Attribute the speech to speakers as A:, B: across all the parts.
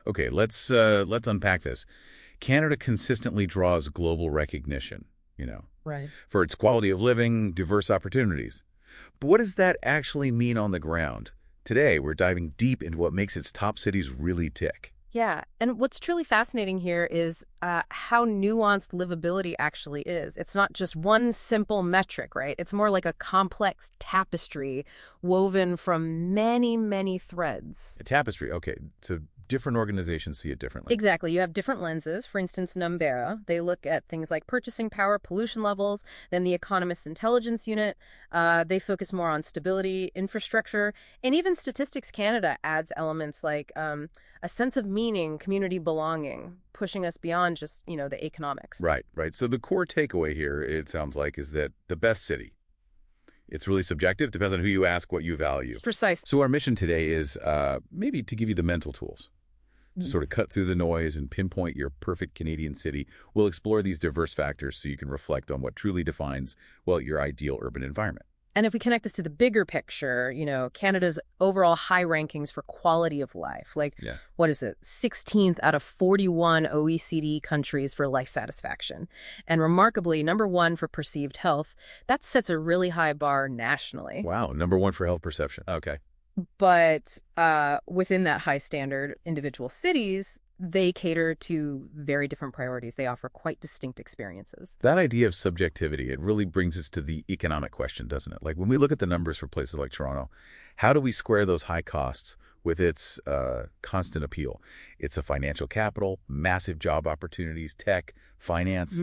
A: Okay, let's unpack this. Canada consistently draws global recognition, you know,
B: Right.
A: for its quality of living, diverse opportunities. But what does that actually mean on the ground? Today, we're diving deep into what makes its top cities really tick.
C: Yeah, and what's truly fascinating here is how nuanced livability actually is. It's not just one simple metric, right? It's more like a complex tapestry woven from many, many threads.
A: A tapestry, okay, so different organizations see it differently.
C: Exactly. You have different lenses. For instance, Numbera, they look at things like purchasing power, pollution levels. Then the Economist Intelligence Unit, they focus more on stability, infrastructure, and even Statistics Canada adds elements like a sense of meaning, community belonging, pushing us beyond just, the economics.
A: Right, right. So the core takeaway here, it sounds like, is that the best city, it's really subjective, depends on who you ask, what you value.
C: Precise.
A: So our mission today is maybe to give you the mental tools to sort of cut through the noise and pinpoint your perfect Canadian city. We'll explore these diverse factors so you can reflect on what truly defines, well, your ideal urban environment.
C: And if we connect this to the bigger picture, Canada's overall high rankings for quality of life, like,
A: Yeah.
C: what is it, 16th out of 41 OECD countries for life satisfaction. And remarkably, number one for perceived health, that sets a really high bar nationally.
A: Wow, number one for health perception. Okay.
C: But within that high standard, individual cities, they cater to very different priorities. They offer quite distinct experiences.
A: That idea of subjectivity, it really brings us to the economic question, doesn't it? Like when we look at the numbers for places like Toronto, how do we square those high costs with its constant appeal? It's a financial capital, massive job opportunities, tech, finance.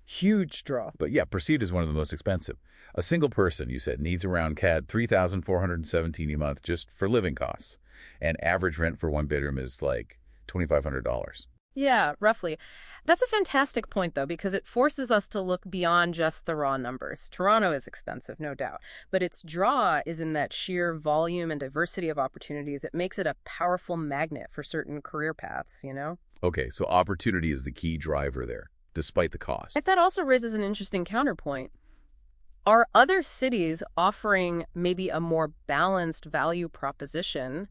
B: Huge draw.
A: But yeah, perceived as one of the most expensive. A single person, you said, needs around CAD 3,417 a month just for living costs. And average rent for one bedroom is like $2,500.
C: Yeah, roughly. That's a fantastic point, though, because it forces us to look beyond just the raw numbers. Toronto is expensive, no doubt, but its draw is in that sheer volume and diversity of opportunities. It makes it a powerful magnet for certain career paths.
A: Okay, so opportunity is the key driver there, despite the cost.
C: But that also raises an interesting counterpoint. Are other cities offering maybe a more balanced value proposition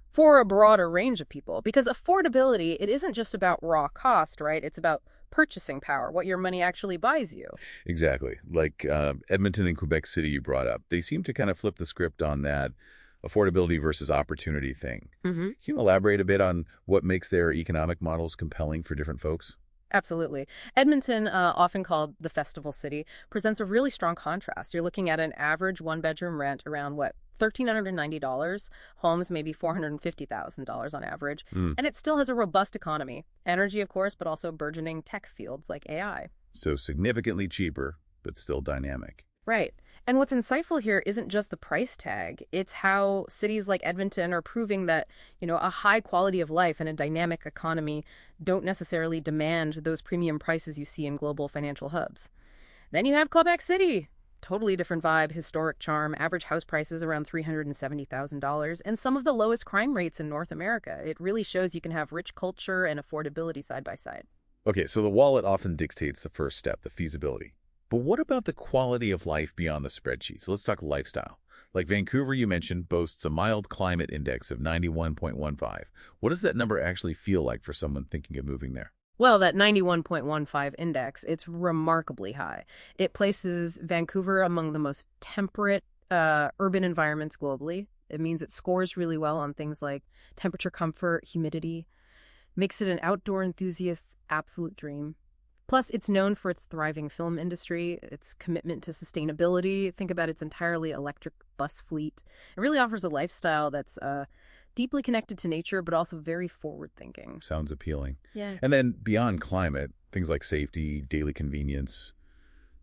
C: for a broader range of people? Because affordability, it isn't just about raw cost, right? It's about purchasing power, what your money actually buys you.
A: Exactly. Like Edmonton and Quebec City you brought up. They seem to kind of flip the script on that affordability versus opportunity thing. Can you elaborate a bit on what makes their economic models compelling for different folks?
C: Absolutely. Edmonton, often called the festival city, presents a really strong contrast. You're looking at an average one-bedroom rent around, what, $1,390. Homes maybe $450,000 on average. And it still has a robust economy. Energy, of course, but also burgeoning tech fields like AI.
A: So significantly cheaper, but still dynamic.
C: Right. And what's insightful here isn't just the price tag. It's how cities like Edmonton are proving that, a high quality of life and a dynamic economy don't necessarily demand those premium prices you see in global financial hubs. Then you have Quebec City. Totally different vibe, historic charm, average house prices around $370,000, and some of the lowest crime rates in North America. It really shows you can have rich culture and affordability side by side.
A: Okay, so the wallet often dictates the first step, the feasibility. But what about the quality of life beyond the spreadsheet? So let's talk lifestyle. Like Vancouver, you mentioned, boasts a mild climate index of 91.15. What does that number actually feel like for someone thinking of moving there?
C: Well, that 91.15 index, it's remarkably high. It places Vancouver among the most temperate urban environments globally. It means it scores really well on things like temperature comfort, humidity, makes it an outdoor enthusiast's absolute dream. Plus, it's known for its thriving film industry, its commitment to sustainability. Think about its entirely electric bus fleet. It really offers a lifestyle that's deeply connected to nature, but also very forward-thinking.
A: Sounds appealing.
C: Yeah.
A: And then beyond climate, things like safety, daily convenience,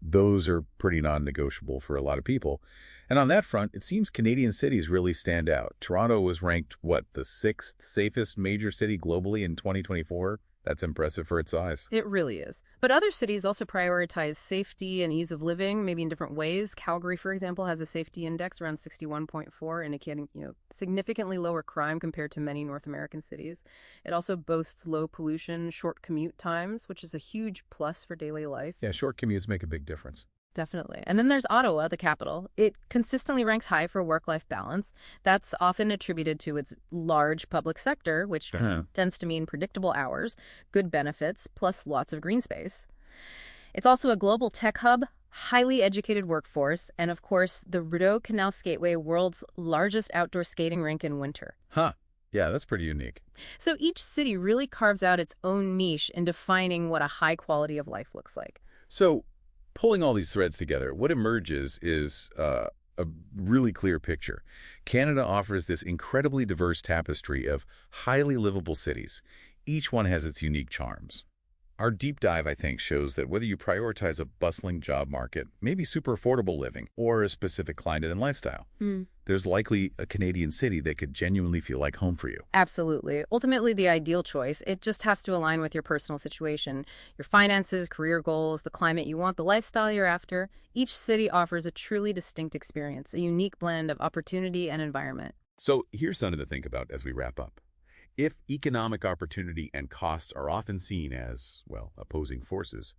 A: those are pretty non-negotiable for a lot of people. And on that front, it seems Canadian cities really stand out. Toronto was ranked, what, the 6th safest major city globally in 2024? That's impressive for its size.
C: It really is. But other cities also prioritize safety and ease of living, maybe in different ways. Calgary, for example, has a safety index around 61.4, indicating, significantly lower crime compared to many North American cities. It also boasts low pollution, short commute times, which is a huge plus for daily life.
A: Yeah, short commutes make a big difference.
C: Definitely. And then there's Ottawa, the capital. It consistently ranks high for work-life balance. That's often attributed to its large public sector, which
A: Uh-huh.
C: tends to mean predictable hours, good benefits, plus lots of green space. It's also a global tech hub, highly educated workforce, and of course, the Rideau Canal Skateway, world's largest outdoor skating rink in winter.
A: Huh. Yeah, that's pretty unique.
C: So each city really carves out its own niche in defining what a high quality of life looks like.
A: So, pulling all these threads together, what emerges is a really clear picture. Canada offers this incredibly diverse tapestry of highly livable cities. Each one has its unique charms. Our deep dive, I think, shows that whether you prioritize a bustling job market, maybe super affordable living, or a specific climate and lifestyle, there's likely a Canadian city that could genuinely feel like home for you.
C: Absolutely. Ultimately, the ideal choice. It just has to align with your personal situation, your finances, career goals, the climate you want, the lifestyle you're after. Each city offers a truly distinct experience, a unique blend of opportunity and environment.
A: So here's something to think about as we wrap up. If economic opportunity and costs are often seen as, well, opposing forces,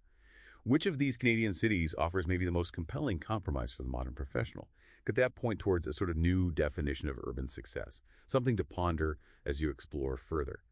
A: which of these Canadian cities offers maybe the most compelling compromise for the modern professional? Could that point towards a sort of new definition of urban success? Something to ponder as you explore further.